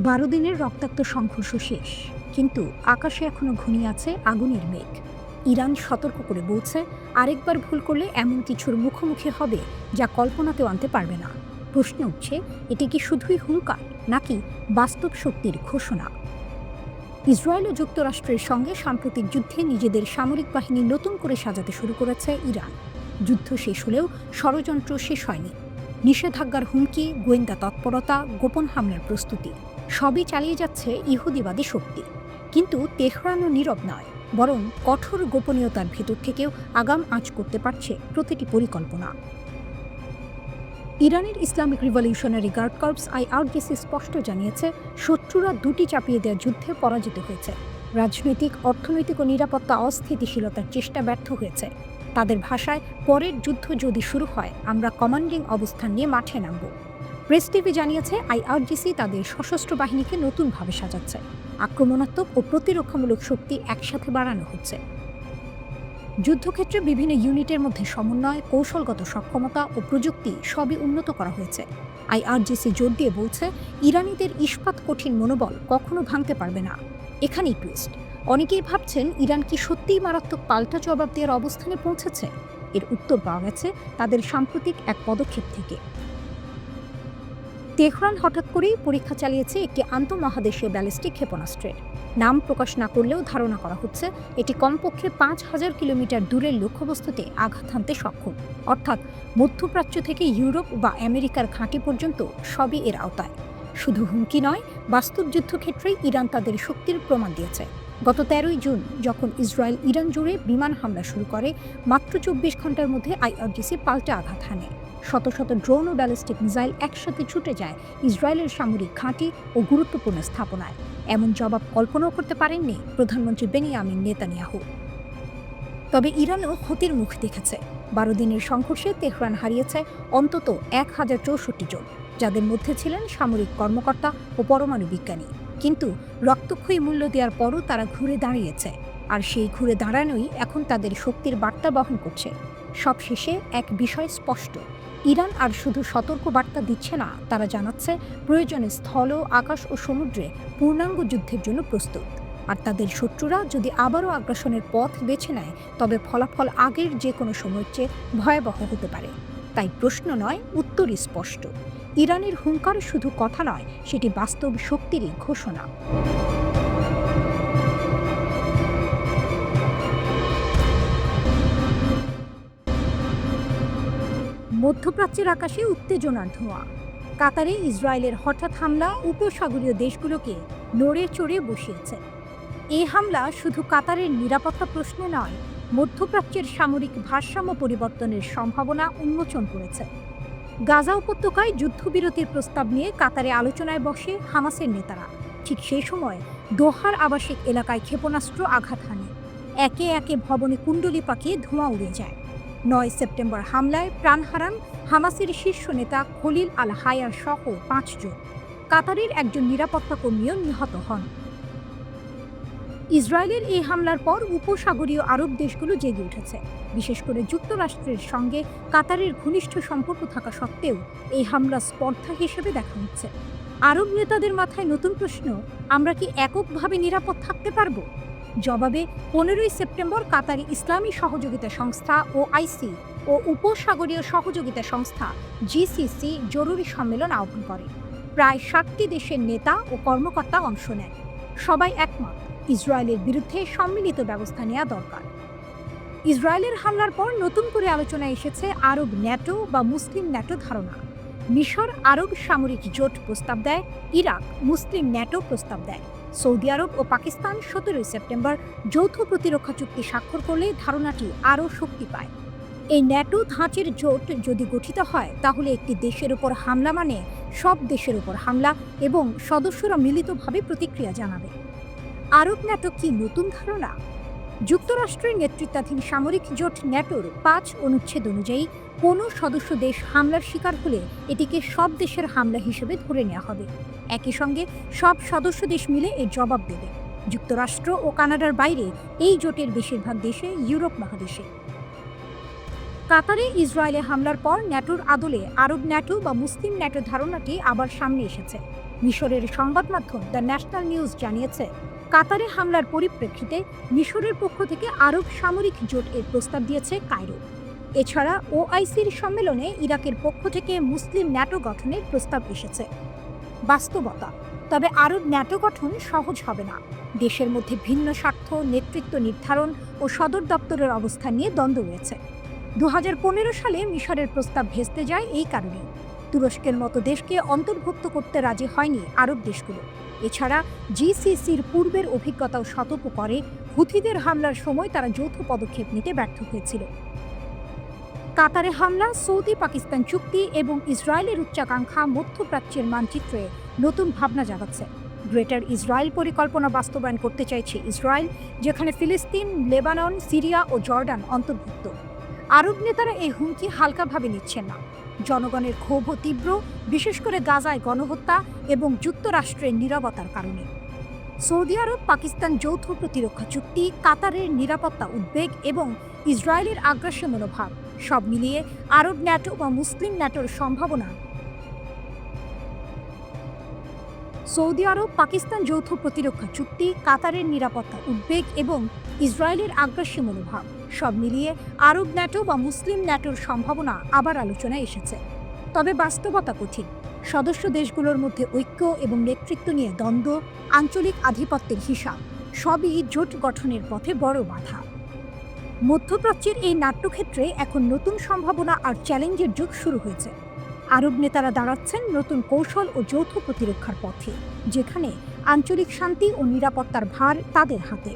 12 দিনের রক্তাক্ত সংঘর্ষ শেষ, কিন্তু আকাশে এখনো ঘনিয়ে আছে আগুনের মেঘ। ইরান সতর্ক করে বলছে, আরেকবার ভুল করলে এমন কিছুর মুখোমুখি হবে যা কল্পনাতেও আনতে পারবে না। প্রশ্ন উঠছে, এটি কি শুধুই হুঙ্কার নাকি বাস্তব শক্তির ঘোষণা? ইসরায়েল ও যুক্তরাষ্ট্রের সঙ্গে সাম্প্রতিক যুদ্ধে নিজেদের সামরিক বাহিনী নতুন করে সাজাতে শুরু করেছে ইরান। যুদ্ধ শেষ হলেও ষড়যন্ত্র শেষ হয়নি। নিষেধাজ্ঞার হুমকি, গোয়েন্দা তৎপরতা, গোপন হামলার প্রস্তুতি সবই চালিয়ে যাচ্ছে ইহুদিবাদী শক্তি। কিন্তু তেহরানও নীরব নয়, বরং কঠোর গোপনীয়তার ভেতর থেকেও আগাম আঁচ করতে পারছে প্রতিটি পরিকল্পনা। ইরানের Islamic revolutionary guard corps IRGC স্পষ্ট জানিয়েছে, শত্রুরা দুটি চাপিয়ে দেওয়া যুদ্ধে পরাজিত হয়েছে। রাজনৈতিক, অর্থনৈতিক ও নিরাপত্তা অস্থিতিশীলতার চেষ্টা ব্যর্থ হয়েছে। তাদের ভাষায়, পরের যুদ্ধ যদি শুরু হয়, আমরা কমান্ডিং অবস্থান নিয়ে মাঠে নামব। প্রেস টিভি জানিয়েছে, আইআরজিসি তাদের সশস্ত্র বাহিনীকে নতুনভাবে সাজাচ্ছে। আক্রমণাত্মক ও প্রতিরক্ষামূলক শক্তি একসাথে বাড়ানো হচ্ছে। যুদ্ধক্ষেত্রে বিভিন্ন ইউনিটের মধ্যে সমন্বয়, কৌশলগত সক্ষমতা ও প্রযুক্তি সবই উন্নত করা হয়েছে। আইআরজিসি জোর দিয়ে বলছে, ইরানিদের ইস্পাত কঠিন মনোবল কখনো ভাঙতে পারবে না। এখানেই টুইস্ট। অনেকেই ভাবছেন, ইরান কি সত্যিই মারাত্মক পাল্টা জবাব দেওয়ার অবস্থানে পৌঁছেছে? এর উত্তর পাওয়া গেছে তাদের সাম্প্রতিক এক পদক্ষেপ থেকে। তেহরান হঠাৎ করেই পরীক্ষা চালিয়েছে একটি আন্তঃমহাদেশীয় ব্যালিস্টিক ক্ষেপণাস্ত্রের। নাম প্রকাশ না করলেও ধারণা করা হচ্ছে, এটি কমপক্ষে 5000 কিলোমিটার দূরের লক্ষ্যবস্তুতে আঘাত হানতে সক্ষম। অর্থাৎ মধ্যপ্রাচ্য থেকে ইউরোপ বা আমেরিকার ঘাঁটি পর্যন্ত সবই এর আওতায়। শুধু হুমকি নয়, বাস্তব যুদ্ধক্ষেত্রেই ইরান তাদের শক্তির প্রমাণ দিয়েছে। গত 13ই জুন যখন ইসরায়েল ইরান জুড়ে বিমান হামলা শুরু করে, মাত্র 24 ঘন্টার মধ্যে আইআরজিসি পাল্টা আঘাত হানে। শত শত ড্রোন ও ব্যালিস্টিক মিসাইল একসাথে ছুটে যায় ইসরায়েলের সামরিক ঘাঁটি ও গুরুত্বপূর্ণ স্থাপনায়। এমন জবাব কল্পনাও করতে পারেননি প্রধানমন্ত্রী বেনিয়ামিন নেতানিয়াহু। তবে ইরানও ক্ষতির মুখ দেখেছে। 12 দিনের সংঘর্ষে তেহরান হারিয়েছে অন্তত 1064 জন, যাদের মধ্যে ছিলেন সামরিক কর্মকর্তা ও পরমাণু বিজ্ঞানী। কিন্তু রক্তক্ষয়ী মূল্য দেওয়ার পরও তারা ঘুরে দাঁড়িয়েছে, আর সেই ঘুরে দাঁড়ানোই এখন তাদের শক্তির বার্তা বহন করছে। সবশেষে এক বিষয় স্পষ্ট, ইরান আর শুধু সতর্ক বার্তা দিচ্ছে না, তারা জানাচ্ছে প্রয়োজনে স্থল, আকাশ ও সমুদ্রে পূর্ণাঙ্গ যুদ্ধের জন্য প্রস্তুত। আর তাদের শত্রুরা যদি আবারও আগ্রাসনের পথ বেছে নেয়, তবে ফলাফল আগের যে কোনো সময়ের চেয়ে ভয়াবহ হতে পারে। তাই প্রশ্ন নয়, উত্তরই স্পষ্ট। ইরানের হুঙ্কার শুধু কথা নয়, সেটি বাস্তব শক্তিরই ঘোষণা। মধ্যপ্রাচ্যের আকাশে উত্তেজনার ধোঁয়া। কাতারে ইসরায়েলের হঠাৎ হামলা উপসাগরীয় দেশগুলোকে নড়ে চড়ে বসিয়েছে। এই হামলা শুধু কাতারের নিরাপত্তা প্রশ্নে নয়, মধ্যপ্রাচ্যের সামরিক ভারসাম্য পরিবর্তনের সম্ভাবনা উন্মোচন করেছে। গাজা উপত্যকায় যুদ্ধবিরতির প্রস্তাব নিয়ে কাতারে আলোচনায় বসে হামাসের নেতারা। ঠিক সেই সময় দোহার আবাসিক এলাকায় ক্ষেপণাস্ত্র আঘাত হানে। একে একে ভবনে কুণ্ডলি পাকিয়ে ধোঁয়া উড়ে যায়। 9 সেপ্টেম্বর হামলায় প্রাণ হারান হামাসের শীর্ষ নেতা খলিল আল হায়ার সহ 5 জন। কাতারের একজন নিরাপত্তা কর্মীও নিহত হন। ইসরায়েলের এই হামলার পর উপসাগরীয় আরব দেশগুলো জেগে উঠেছে। বিশেষ করে যুক্তরাষ্ট্রের সঙ্গে কাতারের ঘনিষ্ঠ সম্পর্ক থাকা সত্ত্বেও এই হামলা স্পর্ধা হিসেবে দেখা হচ্ছে। আরব নেতাদের মাথায় নতুন প্রশ্ন, আমরা কি এককভাবে নিরাপদ থাকতে পারবো? জবাবে 15ই সেপ্টেম্বর কাতারি ইসলামী সহযোগিতা সংস্থা OIC ও উপসাগরীয় সহযোগিতা সংস্থা GCC জরুরি সম্মেলন আহ্বান করে। প্রায় 60টি দেশের নেতা ও কর্মকর্তা অংশ নেয়। সবাই একমত, ইসরায়েলের বিরুদ্ধে সম্মিলিত ব্যবস্থা নেওয়া দরকার। ইসরায়েলের হামলার পর নতুন করে আলোচনায় এসেছে আরব ন্যাটো বা মুসলিম ন্যাটো ধারণা। মিশর আরব সামরিক জোট প্রস্তাব দেয়, ইরাক মুসলিম ন্যাটো প্রস্তাব দেয়। সৌদি আরব ও পাকিস্তান 17ই সেপ্টেম্বর যৌথ প্রতিরক্ষা চুক্তি স্বাক্ষর করলে ধারণাটি আরও শক্তি পায়। এই ন্যাটো ধাঁচের জোট যদি গঠিত হয়, তাহলে একটি দেশের উপর হামলা মানে সব দেশের উপর হামলা, এবং সদস্যরা মিলিতভাবে প্রতিক্রিয়া জানাবে। আরব ন্যাটো কি নতুন ধারণা? যুক্তরাষ্ট্রের নেতৃত্বাধীন সামরিক জোট ন্যাটোর 5 অনুচ্ছেদ অনুযায়ী কোনো সদস্য দেশ হামলার শিকার হলে এটিকে সব দেশের হামলা হিসেবে ধরে নেওয়া হবে। একই সঙ্গে সব সদস্য দেশ মিলে এর জবাব দেবে। যুক্তরাষ্ট্র ও কানাডার বাইরে এই জোটের বেশিরভাগ দেশে ইউরোপ মহাদেশে। কাতারে ইসরায়েলে হামলার পর ন্যাটোর আদলে আরব ন্যাটো বা মুসলিম ন্যাটো ধারণাটি আবার সামনে এসেছে। মিশরের সংবাদ মাধ্যম দ্য ন্যাশনাল নিউজ জানিয়েছে, কাতারে হামলার পরিপ্রেক্ষিতে মিশরের পক্ষ থেকে আরব সামরিক জোট এর প্রস্তাব দিয়েছে কায়রো। এছাড়া ওআইসির সম্মেলনে ইরাকের পক্ষ থেকে মুসলিম ন্যাটো গঠনের প্রস্তাব এসেছে। বাস্তবতা, তবে আরব ন্যাটো গঠন সহজ হবে না। দেশের মধ্যে ভিন্ন স্বার্থ, নেতৃত্ব নির্ধারণ ও সদর দপ্তরের অবস্থান নিয়ে দ্বন্দ্ব রয়েছে। 2015 সালে মিশরের প্রস্তাব ভেস্তে যায় এই কারণে। তুরস্কের মতো দেশকে অন্তর্ভুক্ত করতে রাজি হয়নি আরব দেশগুলো। এছাড়া জিসিসির পূর্বের অভিজ্ঞতাও সতর্ক করে, হুথিদের হামলার সময় তারা যৌথ পদক্ষেপ নিতে ব্যর্থ হয়েছিল। কাতারে হামলা, সৌদি পাকিস্তান চুক্তি এবং ইসরায়েলের উচ্চাকাঙ্ক্ষা মধ্যপ্রাচ্যের মানচিত্রে নতুন ভাবনা জাগাচ্ছে। গ্রেটার ইসরায়েল পরিকল্পনা বাস্তবায়ন করতে চাইছে ইসরায়েল, যেখানে ফিলিস্তিন, লেবানন, সিরিয়া ও জর্ডান অন্তর্ভুক্ত। আরব নেতারা এই হুমকি হালকাভাবে নিচ্ছেন না। জনগণের ক্ষোভও তীব্র, বিশেষ করে গাজায় গণহত্যা এবং যুক্তরাষ্ট্রের নীরবতার কারণে। সৌদি আরব পাকিস্তান যৌথ প্রতিরক্ষা চুক্তি, কাতারের নিরাপত্তা উদ্বেগ এবং ইসরায়েলের আগ্রাসী মনোভাব সব মিলিয়ে আরব ন্যাটো বা মুসলিম ন্যাটোর সম্ভাবনা। সৌদি আরব পাকিস্তান যৌথ প্রতিরক্ষা চুক্তি, কাতারের নিরাপত্তা উদ্বেগ এবং ইসরায়েলের আগ্রাসী মনোভাব সব মিলিয়ে আরব ন্যাটো বা মুসলিম ন্যাটোর সম্ভাবনা আবার আলোচনায় এসেছে। তবে বাস্তবতা কঠিন। সদস্য দেশগুলোর মধ্যে ঐক্য এবং নেতৃত্ব নিয়ে দ্বন্দ্ব, আঞ্চলিক আধিপত্যের হিসাব সবই জোট গঠনের পথে বড় বাধা। মধ্যপ্রাচ্যের এই নাট্যক্ষেত্রে এখন নতুন সম্ভাবনা আর চ্যালেঞ্জের যুগ শুরু হয়েছে। আরব নেতারা দাঁড়াচ্ছেন নতুন কৌশল ও যৌথ প্রতিরক্ষার পথে, যেখানে আঞ্চলিক শান্তি ও নিরাপত্তার ভার তাদের হাতে।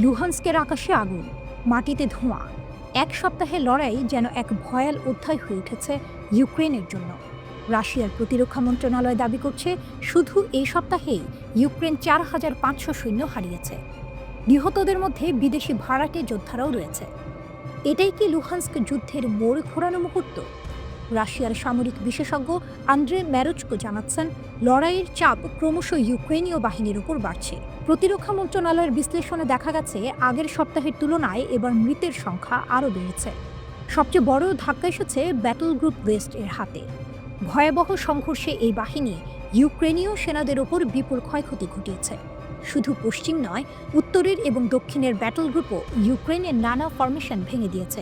লুহান্স্কের আকাশে আগুন, মাটিতে ধোঁয়া। এক সপ্তাহের লড়াই যেন এক ভয়াল অধ্যায় হয়ে উঠেছে ইউক্রেনের জন্য। রাশিয়ার প্রতিরক্ষা মন্ত্রণালয় দাবি করছে, শুধু এই সপ্তাহেই ইউক্রেন 4500 সৈন্য হারিয়েছে। নিহতদের মধ্যে বিদেশি ভাড়াটে যোদ্ধারাও রয়েছে। এটাই কি লুহান্স্ক যুদ্ধের মোড় ঘোরানো মুহূর্ত? রাশিয়ার সামরিক বিশেষজ্ঞ আন্দ্রে ম্যারোচকো জানাচ্ছেন, লড়াইয়ের চাপ ক্রমশ ইউক্রেনীয় বাহিনীর উপর বাড়ছে। প্রতিরক্ষা মন্ত্রণালয়ের বিশ্লেষণে দেখা গেছে, আগের সপ্তাহের তুলনায় এবার মৃতের সংখ্যা আরও বেড়েছে। সবচেয়ে বড় ধাক্কা এসেছে ব্যাটল গ্রুপ ওয়েস্ট এর হাতে। ভয়াবহ সংঘর্ষে এই বাহিনী ইউক্রেনীয় সেনাদের ওপর বিপুল ক্ষয়ক্ষতি ঘটিয়েছে। শুধু পশ্চিম নয়, উত্তরের এবং দক্ষিণের ব্যাটল গ্রুপও ইউক্রেনের নানা ফরমেশন ভেঙে দিয়েছে।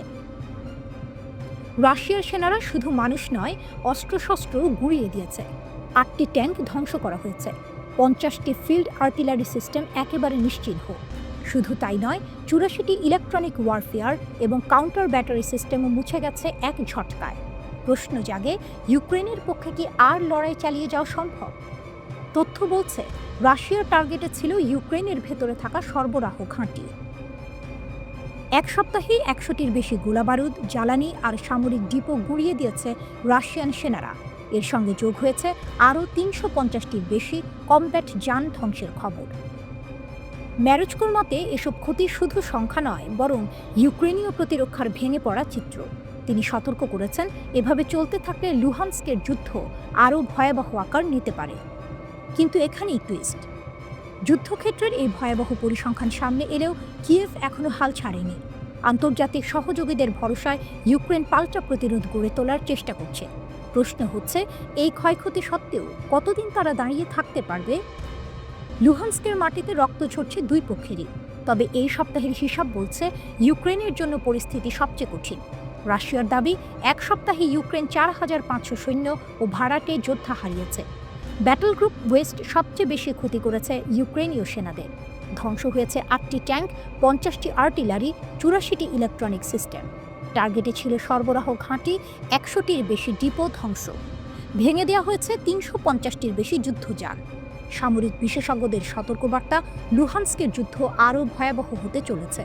রাশিয়ার সেনারা শুধু মানুষ নয়, অস্ত্রশস্ত্র গুঁড়িয়ে দিয়েছে। 8টি ট্যাঙ্ক ধ্বংস করা হয়েছে, 50টি ফিল্ড আর্টিলারি সিস্টেম একেবারে নিশ্চিহ্ন। শুধু তাই নয়, 84টি ইলেকট্রনিক ওয়ারফেয়ার এবং কাউন্টার ব্যাটারি সিস্টেমও মুছে গেছে এক ঝটকায়। প্রশ্ন জাগে, ইউক্রেনের পক্ষে কি আর লড়াই চালিয়ে যাওয়া সম্ভব? তথ্য বলছে, রাশিয়ার টার্গেটে ছিল ইউক্রেনের ভেতরে থাকা সরবরাহ ঘাঁটি। এক সপ্তাহেই 100টির বেশি গোলাবারুদ, জ্বালানি আর সামরিক ডিপো গুঁড়িয়ে দিয়েছে রাশিয়ান সেনারা। এর সঙ্গে যোগ হয়েছে আরও 350টির বেশি কমব্যাট যান ধ্বংসের খবর। ম্যারোচকোর মতে, এসব ক্ষতি শুধু সংখ্যা নয়, বরং ইউক্রেনীয় প্রতিরক্ষার ভেঙে পড়া চিত্র। তিনি সতর্ক করেছেন, এভাবে চলতে থাকলে লুহান্স্কের যুদ্ধ আরও ভয়াবহ আকার নিতে পারে। কিন্তু এখানেই টুইস্ট। যুদ্ধক্ষেত্রের এই ভয়াবহ পরিসংখ্যান সামনে এলেও কিয়েভ এখনও হাল ছাড়েনি। আন্তর্জাতিক সহযোগীদের ভরসায় ইউক্রেন পাল্টা প্রতিরোধ গড়ে তোলার চেষ্টা করছে। প্রশ্ন হচ্ছে, এই ক্ষয়ক্ষতি সত্ত্বেও কতদিন তারা দাঁড়িয়ে থাকতে পারবে? লুহান্স্কের মাটিতে রক্ত ঝরছে দুই পক্ষেরই। তবে এই সপ্তাহের হিসাব বলছে, ইউক্রেনের জন্য পরিস্থিতি সবচেয়ে কঠিন। রাশিয়ার দাবি, এক সপ্তাহে ইউক্রেন 4500 সৈন্য ও ভাড়াটে যোদ্ধা হারিয়েছে। ব্যাটল গ্রুপ ওয়েস্ট সবচেয়ে বেশি ক্ষতি করেছে ইউক্রেনীয় সেনাদের। ধ্বংস হয়েছে 8টি ট্যাঙ্ক, 50টি আর্টিলারি, 84টি ইলেকট্রনিক সিস্টেম। টার্গেটে ছিল সরবরাহ ঘাঁটি, 100টির বেশি ডিপো ধ্বংস। ভেঙে দেওয়া হয়েছে 350টির বেশি যুদ্ধযান। সামরিক বিশেষজ্ঞদের সতর্কবার্তা, লুহান্স্কের যুদ্ধ আরও ভয়াবহ হতে চলেছে।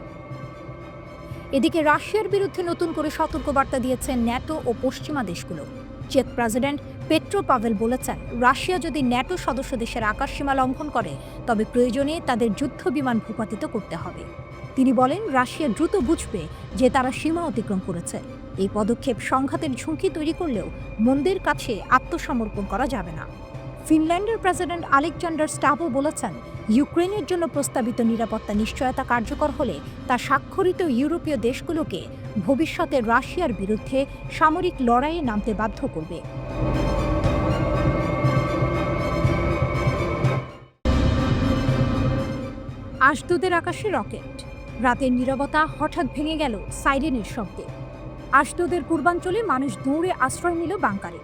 এদিকে রাশিয়ার বিরুদ্ধে নতুন করে সতর্কবার্তা দিয়েছে ন্যাটো ও পশ্চিমা দেশগুলো। চেক প্রেসিডেন্ট পেট্রো পাভেল বলেছেন, রাশিয়া যদি ন্যাটো সদস্য দেশের আকাশসীমা লঙ্ঘন করে, তবে প্রয়োজনে তাদের যুদ্ধ বিমান ভূপাতিত করতে হবে। তিনি বলেন, রাশিয়া দ্রুত বুঝবে যে তারা সীমা অতিক্রম করেছে। এই পদক্ষেপ সংঘাতের ঝুঁকি তৈরি করলেও মন্দের কাছে আত্মসমর্পণ করা যাবে না। ফিনল্যান্ডের প্রেসিডেন্ট আলেকজান্ডার স্টাবো বলেছেন, ইউক্রেনের জন্য প্রস্তাবিত নিরাপত্তা নিশ্চয়তা কার্যকর হলে তা স্বাক্ষরিত ইউরোপীয় দেশগুলোকে ভবিষ্যতে রাশিয়ার বিরুদ্ধে সামরিক লড়াইয়ে নামতে বাধ্য করবে। আশদোদের আকাশে রকেট, রাতের নীরবতা হঠাৎ ভেঙে গেল সাইরেনের শব্দে। আশদোদের পূর্বাঞ্চলে মানুষ দৌড়ে আশ্রয় নিল বাংকারে।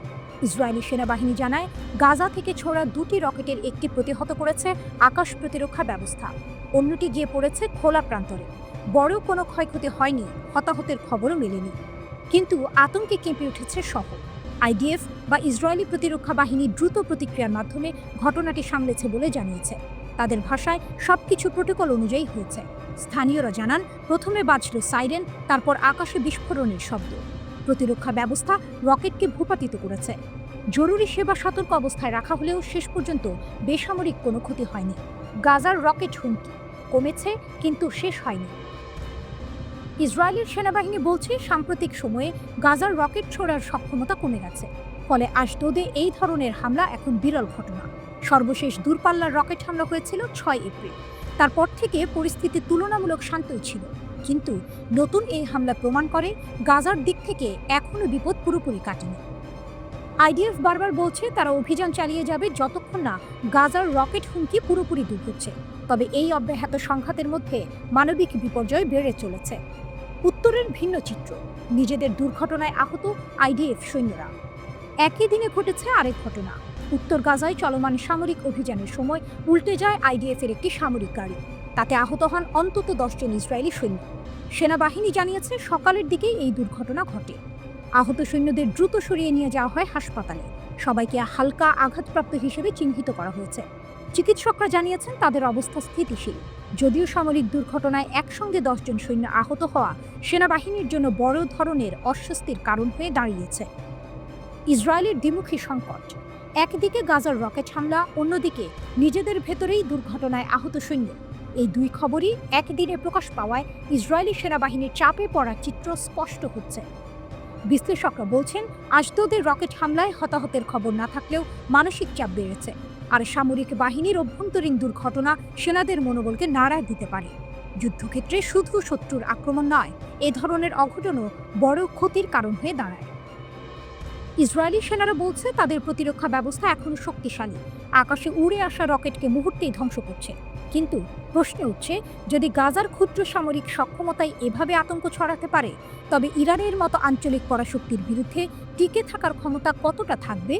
ইসরায়েলি সেনাবাহিনী জানায়, গাজা থেকে ছোড়া 2টি রকেটের একটি প্রতিহত করেছে আকাশ প্রতিরক্ষা ব্যবস্থা, অন্যটি গিয়ে পড়েছে খোলা প্রান্তরে। বড় কোনো ক্ষয়ক্ষতি হয়নি, হতাহতের খবরও মেলেনি। কিন্তু আতঙ্কে কেঁপে উঠেছে শহর। আইডিএফ বা ইসরায়েলি প্রতিরক্ষা বাহিনী দ্রুত প্রতিক্রিয়ার মাধ্যমে ঘটনাটি সামলেছে বলে জানিয়েছে। তাদের ভাষায় সবকিছু প্রোটোকল অনুযায়ী হয়েছে। স্থানীয়রা জানান, প্রথমে বাজল সাইরেন, তারপর আকাশে বিস্ফোরণের শব্দ। প্রতিরক্ষা ব্যবস্থা রকেটকে ভূপাতিত করেছে। জরুরি সেবা সতর্ক অবস্থায় রাখা হলেও শেষ পর্যন্ত বেসামরিক কোনো ক্ষতি হয়নি। গাজার রকেট হুমকি কমেছে, কিন্তু শেষ হয়নি। ইসরায়েলের সেনাবাহিনী বলছে, সাম্প্রতিক সময়ে গাজার রকেট ছোড়ার সক্ষমতা কমে গেছে। ফলে আশদোদে এই ধরনের হামলা এখন বিরল ঘটনা। সর্বশেষ দূরপাল্লার রকেট হামলা হয়েছিল 6 এপ্রিল। তারপর থেকে পরিস্থিতি তুলনামূলক শান্তই ছিল। কিন্তু নতুন এই হামলা প্রমাণ করে, গাজার দিক থেকে এখনও বিপদ পুরোপুরি কাটেনি। আইডিএফ বারবার বলছে তারা অভিযান চালিয়ে যাবে যতক্ষণ না গাজার রকেট হুমকি পুরোপুরি দূর হচ্ছে। তবে এই অব্যাহত সংঘাতের মধ্যে মানবিক বিপর্যয় বেড়ে চলেছে। উত্তরের ভিন্ন চিত্র, নিজেদের দুর্ঘটনায় আহত আইডিএফ সৈন্যরা। একই দিনে ঘটেছে আরেক ঘটনা। উত্তর গাজায় চলমান সামরিক অভিযানের সময় উল্টে যায় আইডিএফের একটি সামরিক গাড়ি। তাতে আহত হন অন্তত 10 জন ইসরায়েলি সৈন্য। সেনাবাহিনী জানিয়েছে, সকালের দিকেই এই দুর্ঘটনা ঘটে। আহত সৈন্যদের দ্রুত সরিয়ে নিয়ে যাওয়া হয় হাসপাতালে। সবাইকে হালকা আঘাতপ্রাপ্ত হিসেবে চিহ্নিত করা হয়েছে। চিকিৎসকরা জানিয়েছেন তাদের অবস্থা স্থিতিশীল। যদিও সামরিক দুর্ঘটনায় একসঙ্গে 10 জন সৈন্য আহত হওয়া সেনাবাহিনীর জন্য বড় ধরনের অস্বস্তির কারণ হয়ে দাঁড়িয়েছে। ইসরায়েলের দ্বিমুখী সংকট, একদিকে গাজার রকেট হামলা, অন্যদিকে নিজেদের ভেতরেই দুর্ঘটনায় আহত সৈন্য। এই দুই খবরই একদিনে প্রকাশ পাওয়ায় ইসরায়েলি সেনাবাহিনীর চাপে পড়ার চিত্র স্পষ্ট হচ্ছে। বিশ্লেষকরা বলছেন, আশদোদের রকেট হামলায় হতাহতের খবর না থাকলেও মানসিক চাপ বেড়েছে। আর সামরিক বাহিনীর অভ্যন্তরীণ দুর্ঘটনা সেনাদের মনোবলকে নাড়া দিতে পারে। যুদ্ধক্ষেত্রে শুধু শত্রুর আক্রমণ নয়, এ ধরনের অঘটনও বড় ক্ষতির কারণ হয়ে দাঁড়ায়। ইসরায়েলি সেনারা বলছে, তাদের প্রতিরক্ষা ব্যবস্থা এখনও শক্তিশালী। আকাশে উড়ে আসা রকেটকে মুহূর্তেই ধ্বংস করছে। কিন্তু প্রশ্ন উঠছে, যদি গাজার ক্ষুদ্র সামরিক সক্ষমতাই এভাবে আতঙ্ক ছড়াতে পারে, তবে ইরানের মতো আঞ্চলিক পরাশক্তির বিরুদ্ধে টিকে থাকার ক্ষমতা কতটা থাকবে?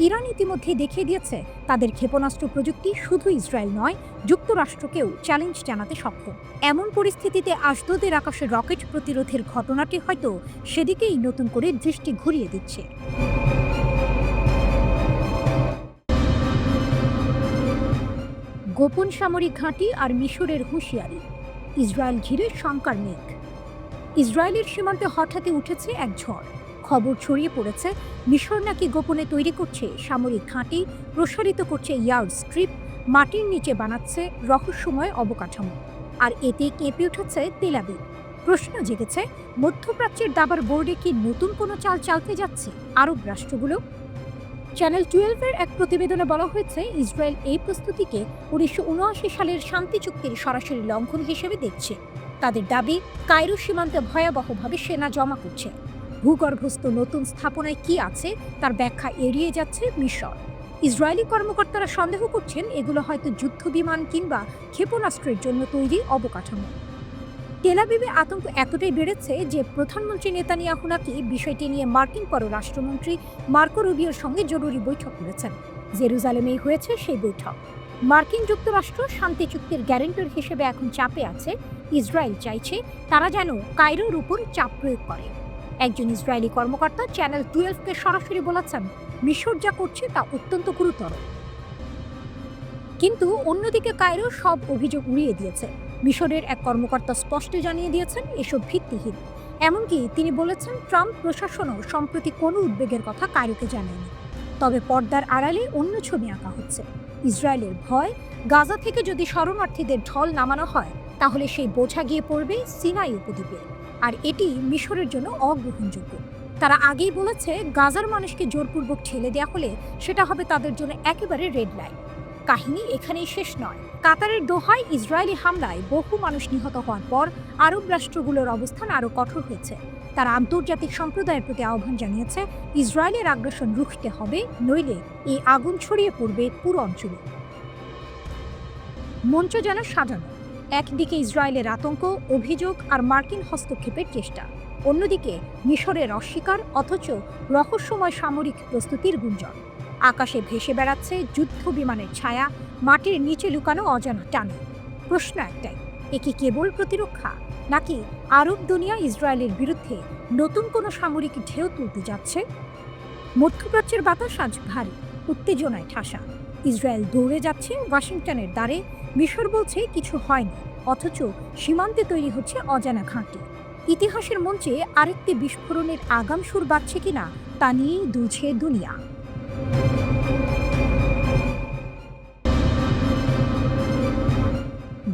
ইরান ইতিমধ্যে দেখিয়ে দিয়েছে তাদের ক্ষেপণাস্ত্র প্রযুক্তি শুধু ইসরায়েল নয়, যুক্তরাষ্ট্রকেও চ্যালেঞ্জ জানাতে সক্ষম। এমন পরিস্থিতিতে আশদোদের আকাশে রকেট প্রতিরোধের ঘটনাটি হয়তো সেদিকেই নতুন করে দৃষ্টি ঘুরিয়ে দিচ্ছে। গোপন সামরিক ঘাঁটি আর মিশরের হুঁশিয়ারি, ইসরায়েল ঘিরে শঙ্কার মেঘ। ইসরায়েলের সীমান্তে হঠাৎই উঠেছে এক ঝড়। খবর ছড়িয়ে পড়েছে, মিশর নাকি গোপনে তৈরি করছে সামরিক ঘাঁটি, প্রসারিত করছে ইয়ার্ড স্ট্রিপ, মাটির নিচে বানাচ্ছে রহস্যময় অবকাঠামো। আর এতে কেঁপে উঠেছে তেল আবিব। প্রশ্ন জেগেছে, মধ্যপ্রাচ্যের দাবার বোর্ডে কি নতুন কোনো চাল চালতে যাচ্ছে আরব রাষ্ট্রগুলো? চ্যানেল 12-এর এক প্রতিবেদনে বলা হয়েছে, ইসরায়েল এই প্রস্তুতিকে 1979 সালের শান্তি চুক্তির সরাসরি লঙ্ঘন হিসেবে দেখছে। তাদের দাবি, কায়রো সীমান্তে ভয়াবহভাবে সেনা জমা করছে। ভূগর্ভস্থ নতুন স্থাপনায় কি আছে তার ব্যাখ্যা এড়িয়ে যাচ্ছে মিশর। ইসরায়েলি কর্মকর্তারা সন্দেহ করছেন, এগুলো হয়তো যুদ্ধবিমান কিংবা ক্ষেপণাস্ত্রের জন্য তৈরি অবকাঠামো। তেল আবিবে আতঙ্ক এতটাই বেড়েছে যে প্রধানমন্ত্রী নেতানিয়াহু নাকি বিষয়টি নিয়ে মার্কিন পররাষ্ট্রমন্ত্রী মার্কো রুবিওর সঙ্গে জরুরি বৈঠক করেছেন। জেরুজালেমেই হয়েছে সেই বৈঠক। মার্কিন যুক্তরাষ্ট্র শান্তি চুক্তির গ্যারান্টর হিসেবে এখন চাপে আছে। ইসরায়েল চাইছে তারা যেন কায়রোর উপর চাপ প্রয়োগ করে। একজন ইসরায়েলি কর্মকর্তা চ্যানেল 12-কে সরাসরি বলেছেন, মিশর যা করছে তা অত্যন্ত গুরুতর। কিন্তু অন্যদিকে কায়রো সব অভিযোগ উড়িয়ে দিয়েছে। মিশরের এক কর্মকর্তা স্পষ্ট জানিয়ে দিয়েছেন, এসব ভিত্তিহীন। এমনকি তিনি বলেছেন, ট্রাম্প প্রশাসনও সম্প্রতি কোনো উদ্বেগের কথা কায়রোকে জানায়নি। তবে পর্দার আড়ালে অন্য ছবি আঁকা হচ্ছে। ইসরায়েলের ভয়, গাজা থেকে যদি শরণার্থীদের ঢল নামানো হয়, তাহলে সেই বোঝা গিয়ে পড়বে সিনাই উপদ্বীপে। আর এটি মিশরের জন্য অগ্রহণযোগ্য। তারা আগেই বলেছে, গাজার মানুষকে জোরপূর্বক ঠেলে দেওয়া হলে সেটা হবে তাদের জন্য একেবারে রেড লাইন। কাহিনী এখানেই শেষ নয়। কাতারের দোহায় ইসরায়েলি হামলায় বহু মানুষ নিহত হওয়ার পর আরব রাষ্ট্রগুলোর অবস্থান আরও কঠোর হয়েছে। তারা আন্তর্জাতিক সম্প্রদায়ের প্রতি আহ্বান জানিয়েছে, ইসরায়েলের আগ্রাসন রুখতে হবে, নইলে এই আগুন ছড়িয়ে পড়বে পুরো অঞ্চলে। মঞ্চ যেন সাজানো। একদিকে ইসরায়েলের আতঙ্ক, অভিযোগ আর মার্কিন হস্তক্ষেপের চেষ্টা, অন্যদিকে মিশরের অস্বীকার অথচ রহস্যময় সামরিক প্রস্তুতির গুঞ্জন। আকাশে ভেসে বেড়াচ্ছে যুদ্ধ বিমানের ছায়া, মাটির নিচে লুকানো অজানা টানে। প্রশ্ন একটাই, এ কি কেবল প্রতিরক্ষা, নাকি আরব দুনিয়া ইসরায়েলের বিরুদ্ধে নতুন কোনো সামরিক ঢেউ তুলতে যাচ্ছে? মধ্যপ্রাচ্যের বাতাস আজ ভারী, উত্তেজনায় ঠাসা। ইসরায়েল দৌড়ে যাচ্ছে ওয়াশিংটনের দ্বারে, মিশর বলছে কিছু হয়নি, অথচ সীমান্তে তৈরি হচ্ছে অজানা ঘাঁটি। ইতিহাসের মঞ্চে আরেকটি বিস্ফোরণের আগাম সুর বাজছে কিনা তা নিয়েই দুলছে দুনিয়া।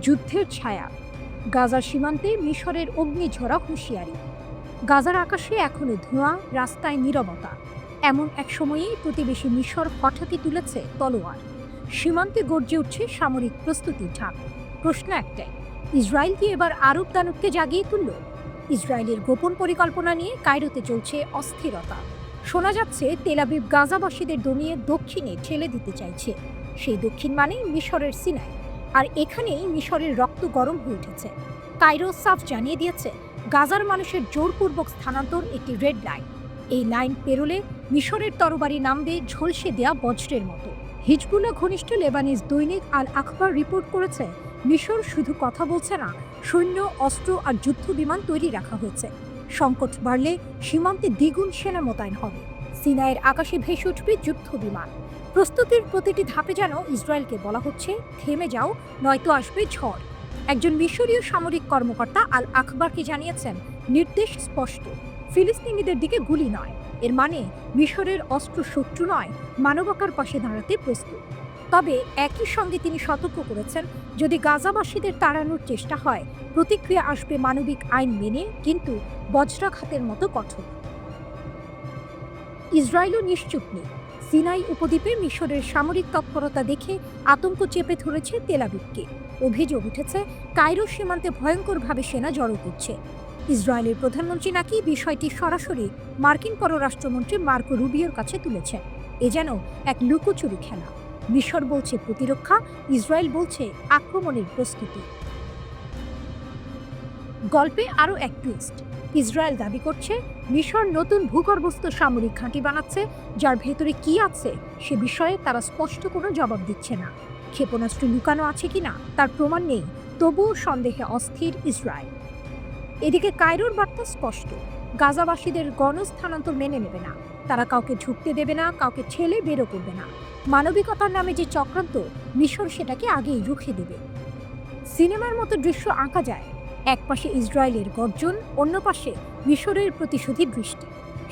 যুদ্ধের ছায়া। গাজার সীমান্তে মিশরের অগ্নিঝরা হুঁশিয়ারি। গাজার আকাশে এখনো ধোঁয়া, রাস্তায় নীরবতা। এমন এক সময়েই প্রতিবেশী মিশর হঠাৎই তুলেছে তলোয়ার। সীমান্তে গর্জে উঠছে সামরিক প্রস্তুতির ঝাঁক। প্রশ্ন একটাই, ইসরায়েল কি এবার আরব দানবকে জাগিয়ে তুলল? ইসরায়েলের গোপন পরিকল্পনা নিয়ে কায়রোতে চলছে অস্থিরতা। শোনা যাচ্ছে তেল আবিব গাজাবাসীদের দমিয়ে দক্ষিণে ঠেলে দিতে চাইছে। সেই দক্ষিণ মানেই মিশরের সিনাই। আর এখানেই মিশরের রক্ত গরম হয়ে উঠেছে। কায়রো সাফ জানিয়ে দিয়েছে, গাজার মানুষের জোরপূর্বক স্থানান্তর একটি রেড লাইন। এই লাইন পেরোলে মিশরের তরবারি নামবে ঝলসে দেয়া বজ্রের মতো। হিজবুল্লাহ ঘনিষ্ঠ লেবানিজ দৈনিক আল আখবার রিপোর্ট করেছে, মিশর শুধু কথা বলছে না, সৈন্য, অস্ত্র আর যুদ্ধ বিমান তৈরি রাখা হয়েছে। সংকট বাড়লে সীমান্তে দ্বিগুণ সেনা মোতায়েন হবে। সিনাইয়ের আকাশে ভেসে উঠবে যুদ্ধ বিমান। প্রস্তুতির প্রতিটি ধাপে যেন ইসরায়েলকে বলা হচ্ছে, থেমে যাও, নয়তো আসবে ঝড়। একজন মিশরীয় সামরিক কর্মকর্তা আল আখবারকে জানিয়েছেন, নির্দেশ স্পষ্ট, ফিলিস্তিনিদের দিকে গুলি নয়। এর মানে মিশরের অস্ত্র শত্রু নয়, মানবতার পাশে দাঁড়াতে প্রস্তুত। তবে একই সঙ্গে তিনি সতর্ক করেছেন, যদি গাজাবাসীদের তাড়ানোর চেষ্টা হয়, প্রতিক্রিয়া আসবে মানবিক আইন মেনে, কিন্তু বজ্রাঘাতের মতো কঠোর। ইসরায়েলও নিশ্চুপ নেই। সিনাই উপদ্বীপে মিশরের সামরিক তৎপরতা দেখে আতঙ্ক চেপে ধরেছে তেল আবিবকে। অভিযোগ উঠেছে, কায়রো সীমান্তে ভয়ঙ্করভাবে সেনা জড়ো করছে। ইসরায়েলের প্রধানমন্ত্রী নাকি বিষয়টি সরাসরি মার্কিন পররাষ্ট্রমন্ত্রী মার্কো রুবিওর কাছে তুলেছেন। এ যেন এক লুকোচুরি খেলা। মিশর বলছে প্রতিরক্ষা, ইসরায়েল বলছে আক্রমণের প্রস্তুতি। গল্পে আরও এক টুইস্ট। ইসরায়েল দাবি করছে, মিশর নতুন ভূগর্ভস্থ সামরিক ঘাঁটি বানাচ্ছে, যার ভেতরে কি আছে সে বিষয়ে তারা স্পষ্ট কোনো জবাব দিচ্ছে না। ক্ষেপণাস্ত্র লুকানো আছে কিনা তার প্রমাণ নেই, তবুও সন্দেহে অস্থির ইসরায়েল। এদিকে কায়রোর বার্তা স্পষ্ট, গাজাবাসীদের গণস্থানান্তর মেনে নেবে না। তারা কাউকে ঢুকতে দেবে না, কাউকে ঠেলে বেরো করবে না। মানবিকতার নামে যে চক্রান্ত, মিশর সেটাকে আগেই রুখে দেবে। সিনেমার মতো দৃশ্য আঁকা যায়। এক পাশে ইসরায়েলের গর্জন, অন্য পাশে মিশরের প্রতিশোধী দৃষ্টি।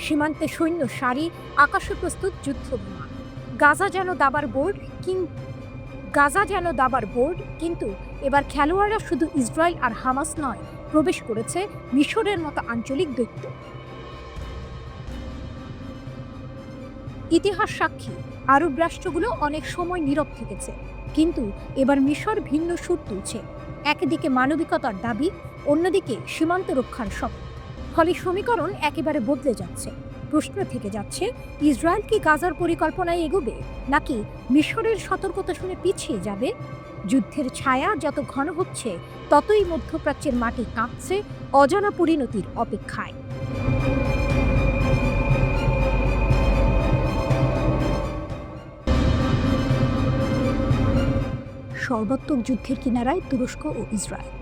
সীমান্তে সৈন্য সারি, আকাশে প্রস্তুত যুদ্ধ বিমান। গাজা যেন দাবার বোর্ড, কিন্তু এবার খেলোয়াড়রা শুধু ইসরায়েল আর হামাস নয়, প্রবেশ করেছে মিশরের মতো আঞ্চলিক দৈত্য। ইতিহাস সাক্ষী, আরব রাষ্ট্রগুলো অনেক সময় নীরব থেকেছে, কিন্তু এবার মিশর ভিন্ন সুর তুলছে। একদিকে মানবিকতার দাবি, অন্যদিকে সীমান্ত রক্ষার শপথ। ফলে সমীকরণ একেবারে বদলে যাচ্ছে। প্রশ্ন থেকে যাচ্ছে, ইসরায়েল কি গাজার পরিকল্পনায় এগোবে, নাকি মিশরের সতর্কতা শুনে পিছিয়ে যাবে? যুদ্ধের ছায়া যত ঘন হচ্ছে, ততই মধ্যপ্রাচ্যের মাটি কাঁপছে অজানা পরিণতির অপেক্ষায়। সর্বাত্মক যুদ্ধের কিনারায় তুরস্ক ও ইসরায়েল।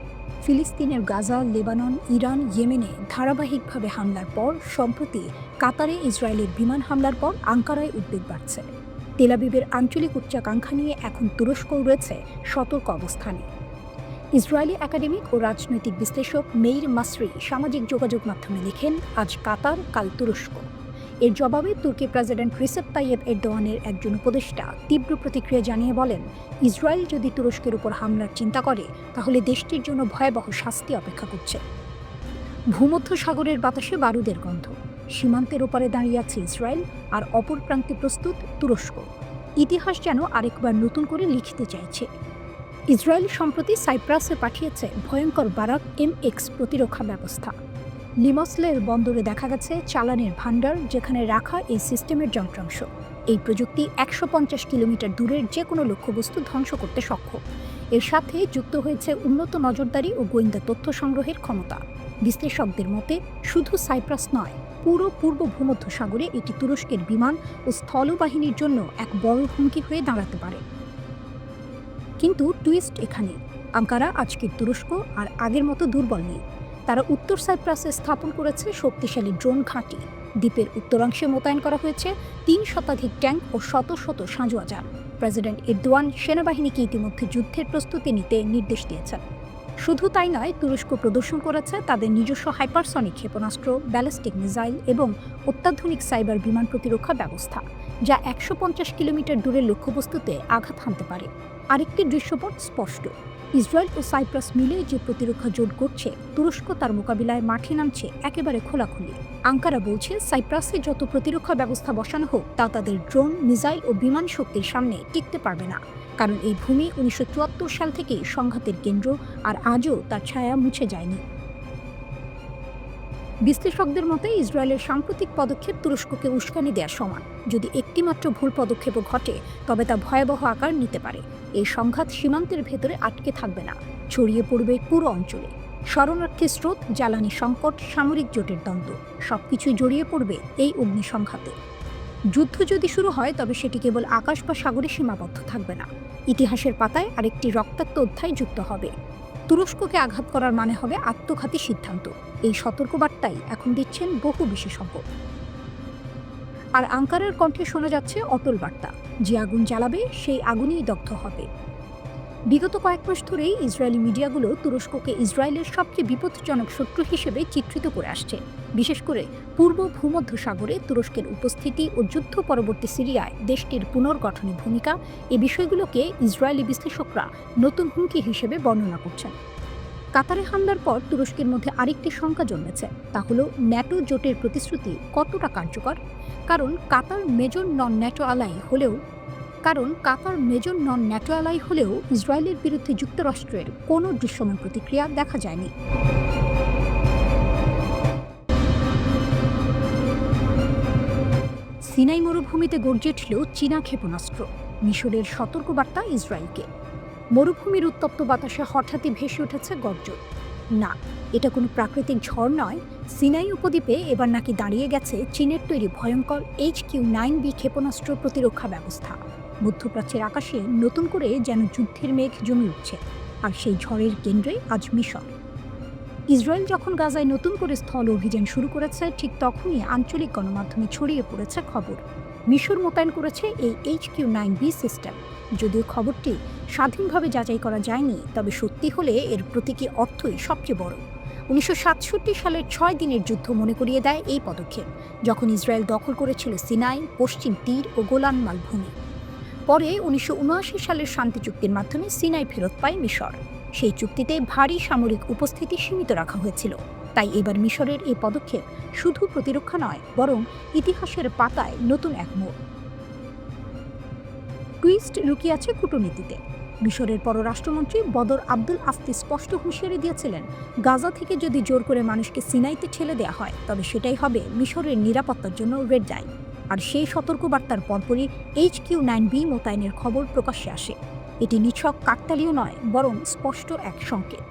ফিলিস্তিনের গাজা, লেবানন, ইরান, ইয়েমেনে ধারাবাহিকভাবে হামলার পর সম্প্রতি কাতারে ইসরায়েলের বিমান হামলার পর আঙ্কারায় উদ্বেগ বাড়ছে। তেল আবিবের আঞ্চলিক উচ্চাকাঙ্ক্ষা নিয়ে এখন তুরস্কও রয়েছে সতর্ক অবস্থানে। ইসরায়েলি একাডেমিক ও রাজনৈতিক বিশ্লেষক মেইর মাসরি সামাজিক যোগাযোগ মাধ্যমে লিখেন, আজ কাতার, কাল তুরস্ক। এর জবাবে তুর্কি প্রেসিডেন্ট রিসেপ তাইয়েপ এরদোয়ানের একজন উপদেষ্টা তীব্র প্রতিক্রিয়া জানিয়ে বলেন, ইসরায়েল যদি তুরস্কের উপর হামলার চিন্তা করে, তাহলে দেশটির জন্য ভয়াবহ শাস্তি অপেক্ষা করছে। ভূমধ্য সাগরের বাতাসে বারুদের গন্ধ। সীমান্তের ওপারে দাঁড়িয়ে আছে ইসরায়েল, আর অপর প্রান্তে প্রস্তুত তুরস্ক। ইতিহাস যেন আরেকবার নতুন করে লিখতে চাইছে। ইসরায়েল সম্প্রতি সাইপ্রাসে পাঠিয়েছে ভয়ঙ্কর বারাক MX প্রতিরক্ষা ব্যবস্থা। লিমসলের বন্দরে দেখা গেছে চালানের ভাণ্ডার, যেখানে রাখা এই সিস্টেমের যন্ত্রাংশ। এই প্রযুক্তি 150 কিলোমিটার দূরের যে কোনো লক্ষ্যবস্তু ধ্বংস করতে সক্ষম। এর সাথে যুক্ত হয়েছে উন্নত নজরদারি ও গোয়েন্দা তথ্য সংগ্রহের ক্ষমতা। বিশ্লেষকদের মতে শুধু সাইপ্রাস নয়, পুরো পূর্ব ভূমধ্যসাগরে এটি তুরস্কের বিমান ও স্থলবাহিনীর জন্য এক বড় হুমকি হয়ে দাঁড়াতে পারে। কিন্তু টুইস্ট এখানে, আঙ্কারা আজকের তুরস্ক আর আগের মতো দুর্বল নেই। তারা উত্তর সাইপ্রাসে স্থাপন করেছে শক্তিশালী ড্রোন ঘাঁটি। দ্বীপের উত্তরাংশে মোতায়েন করা হয়েছে 3 শতাধিক ট্যাঙ্ক ও শত শত সাঁজোয়াজান। প্রেসিডেন্ট এরদোয়ান সেনাবাহিনীকে ইতিমধ্যে যুদ্ধের প্রস্তুতি নিতে নির্দেশ দিয়েছেন। শুধু তাই নয়, তুরস্ক প্রদর্শন করেছে তাদের নিজস্ব হাইপারসনিক ক্ষেপণাস্ত্র, ব্যালিস্টিক মিসাইল এবং অত্যাধুনিক সাইবার বিমান প্রতিরক্ষা ব্যবস্থা, যা 150 কিলোমিটার দূরের লক্ষ্যবস্তুতে আঘাত হানতে পারে। আরেকটি দৃশ্যপট স্পষ্ট, ইসরায়েল ও সাইপ্রাস মিলে যে প্রতিরক্ষা জোট করছে, তুরস্ক তার মোকাবিলায় মাঠে নামছে একেবারে খোলাখুলি। আঙ্কারা বলছে সাইপ্রাসে যত প্রতিরক্ষা ব্যবস্থা বসানো হোক, তা তাদের ড্রোন, মিসাইল ও বিমান শক্তির সামনে টিকতে পারবে না। কারণ এই ভূমি 1974 সাল থেকেই সংঘাতের কেন্দ্র, আর আজও তার ছায়া মুছে যায়নি। বিশ্লেষকদের মতে ইসরায়েলের সাম্প্রতিক পদক্ষেপ তুরস্ককে উস্কানি দেওয়ার সমান। যদি একটিমাত্র ভুল পদক্ষেপও ঘটে, তবে তা ভয়াবহ আকার নিতে পারে। এই সংঘাত সীমান্তের ভেতরে আটকে থাকবে না, ছড়িয়ে পড়বে পুরো অঞ্চলে। শরণার্থী স্রোত, জ্বালানি সংকট, সামরিক জোটের দ্বন্দ্ব, সবকিছুই জড়িয়ে পড়বে এই অগ্নিসংঘাতে। যুদ্ধ যদি শুরু হয়, তবে সেটি কেবল আকাশ বা সাগরে সীমাবদ্ধ থাকবে না। ইতিহাসের পাতায় আরেকটি রক্তাক্ত অধ্যায় যুক্ত হবে। তুরস্ককে আঘাত করার মানে হবে আত্মঘাতী সিদ্ধান্ত। এই সতর্কবার্তাই এখন দিচ্ছেন বহু বিশেষজ্ঞ। আর আঙ্কারার কণ্ঠে শোনা যাচ্ছে অতল বার্তা, যে আগুন জ্বালাবে সেই আগুনেই দগ্ধ হবে। বিগত কয়েক মাস ধরেই ইসরায়েলি মিডিয়াগুলো তুরস্ককে ইসরায়েলের সবচেয়ে বিপজ্জনক শত্রু হিসেবে চিত্রিত করে আসছে। বিশেষ করে পূর্ব ভূমধ্যসাগরে তুরস্কের উপস্থিতি ও যুদ্ধ পরবর্তী সিরিয়ায় দেশটির পুনর্গঠনে ভূমিকা, এই বিষয়গুলোকে ইসরায়েলি বিশ্লেষকরা নতুন হুমকি হিসেবে বর্ণনা করছেন। কাতারে হামলার পর তুরস্কের মধ্যে আরেকটি শঙ্কা জন্মেছে, তা হলো ন্যাটো জোটের প্রতিশ্রুতি কতটা কার্যকর। কারণ কাতার মেজর নন ন্যাটো অ্যালাই হলেও ইসরায়েলের বিরুদ্ধে যুক্তরাষ্ট্রের কোনো দৃশ্যমান প্রতিক্রিয়া দেখা যায়নি। সিনাই মরুভূমিতে গর্জে উঠল চীনা ক্ষেপণাস্ত্র, মিশরের সতর্কবার্তা ইসরায়েলকে। মরুভূমির উত্তপ্ত বাতাসে হঠাৎই ভেসে উঠেছে গর্জন। না, এটা কোনো প্রাকৃতিক ঝড় নয়। সিনাই উপদ্বীপে এবার নাকি দাঁড়িয়ে গেছে চীনের তৈরি ভয়ঙ্কর HQ-9B ক্ষেপণাস্ত্র প্রতিরক্ষা ব্যবস্থা। মধ্যপ্রাচ্যের আকাশে নতুন করে যেন যুদ্ধের মেঘ জমে উঠছে, আর সেই ঝড়ের কেন্দ্রে আজ মিশর। ইসরায়েল যখন গাজায় নতুন করে স্থল অভিযান শুরু করেছে, ঠিক তখনই আঞ্চলিক গণমাধ্যমে ছড়িয়ে পড়েছে খবর মিশর মোতায়েন করেছে এই HQ-9B সিস্টেম। যদিও খবরটি স্বাধীনভাবে যাচাই করা যায়নি, তবে সত্যি হলে এর প্রতীকী অর্থই সবচেয়ে বড়। 1967 সালের 6 দিনের যুদ্ধ মনে করিয়ে দেয় এই পদক্ষেপ, যখন ইসরায়েল দখল করেছিল সিনাই, পশ্চিম তীর ও গোলান মালভূমি। পরে 1979 সালের শান্তি চুক্তির মাধ্যমে সিনাই ফেরত পায় মিশর। সেই চুক্তিতে ভারী সামরিক উপস্থিতি সীমিত রাখা হয়েছিল। তাই এবার মিশরের এই পদক্ষেপ শুধু প্রতিরক্ষা নয়, বরং ইতিহাসের পাতায় নতুন এক মোড়। টুইস্ট লুকিয়ে আছে কূটনীতিতে। মিশরের পররাষ্ট্রমন্ত্রী বদর আব্দুল আফতি স্পষ্ট হুঁশিয়ারি দিয়েছিলেন, গাজা থেকে যদি জোর করে মানুষকে সিনাইতে ঠেলে দেওয়া হয়, তবে সেটাই হবে মিশরের নিরাপত্তার জন্য রেড লাইন। আর সেই সতর্কবার্তার পরপরই HQ-9B মোতায়েনের খবর প্রকাশ্যে আসে। এটি নিছক কাকতালীয় নয়, বরং স্পষ্ট এক সংকেত।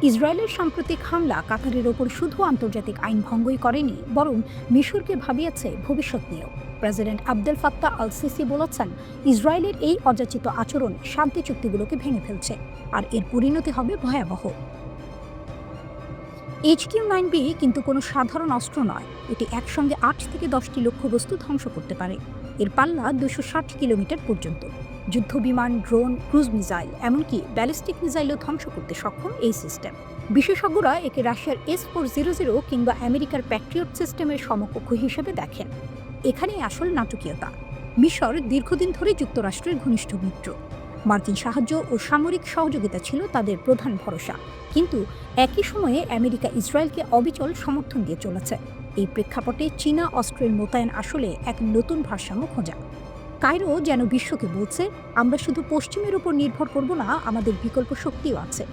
ইসরায়েলের সাম্প্রতিক হামলা কাতারের ওপর শুধু আন্তর্জাতিক আইন ভঙ্গই করেনি, বরং মিশরকে ভাবিয়েছে ভবিষ্যৎ নিয়েও। প্রেসিডেন্ট আবদেল ফাত্তাহ আল-সিসি বলেছেন, ইসরায়েলের এই অযাচিত আচরণ শান্তি চুক্তিগুলোকে ভেঙে ফেলছে, আর এর পরিণতি হবে ভয়াবহ। HQ-9B কিন্তু কোনো সাধারণ অস্ত্র নয়। এটি একসঙ্গে 8 থেকে 10টি লক্ষ্যবস্তু ধ্বংস করতে পারে। এর পাল্লা 260 কিলোমিটার পর্যন্ত। যুদ্ধবিমান, ড্রোন, ক্রুজ মিসাইল, এমনকি ব্যালিস্টিক মিসাইলও ধ্বংস করতে সক্ষম এই সিস্টেম। বিশেষজ্ঞরা একে রাশিয়ার S-400 কিংবা আমেরিকার প্যাট্রিয়ট সিস্টেমের সমকক্ষ হিসেবে দেখেন। এখানেই আসল নাটকীয়তা। মিশর দীর্ঘদিন ধরে যুক্তরাষ্ট্রের ঘনিষ্ঠ মিত্র। মার্কিন সাহায্য ও সামরিক সহযোগিতা ছিল তাদের প্রধান ভরসা। কিন্তু একই সময়ে আমেরিকা ইসরায়েলকে অবিচল সমর্থন দিয়ে চলেছে। এই প্রেক্ষাপটে চীনা অস্ত্রের মোতায়েন আসলে এক নতুন ভারসাম্য খোঁজা। কায়রো যেন বিশ্বকে বলছে, আমরা শুধু পশ্চিমের উপর নির্ভর করব না, আমাদের বিকল্প শক্তিও আছে।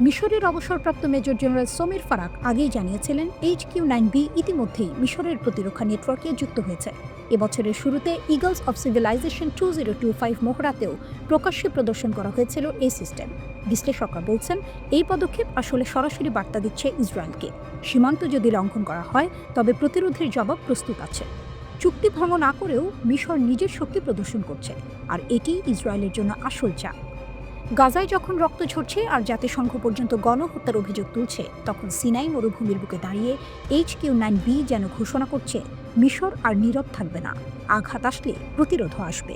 মিশরের অবসরপ্রাপ্ত মেজর জেনারেল সমীর ফারাক আগেই জানিয়েছিলেন, HQ-9B ইতিমধ্যেই মিশরের প্রতিরক্ষা নেটওয়ার্কে যুক্ত হয়েছে। এবছরের শুরুতে ইগলস অফ সিভিলাইজেশন 2025 মহড়াতেও প্রকাশ্যে প্রদর্শন করা হয়েছিল এই সিস্টেম। বিশ্লেষকরা বলছেন, এই পদক্ষেপ আসলে সরাসরি বার্তা দিচ্ছে ইসরায়েলকে, সীমান্ত যদি লঙ্ঘন করা হয় তবে প্রতিরোধের জবাব প্রস্তুত আছে। চুক্তি ভঙ্গ না করেও মিশর নিজের শক্তি প্রদর্শন করছে, আর এটি ইসরায়েলের জন্য আসল চাপ। গাজায় যখন রক্ত ঝরছে আর জাতিসংঘ পর্যন্ত গণহত্যার অভিযোগ তুলছে, তখন সিনাই মরুভূমির বুকে দাঁড়িয়ে HQ-9B যেন ঘোষণা করছে, মিশর আর নীরব থাকবে না, আঘাত আসলে প্রতিরোধও আসবে।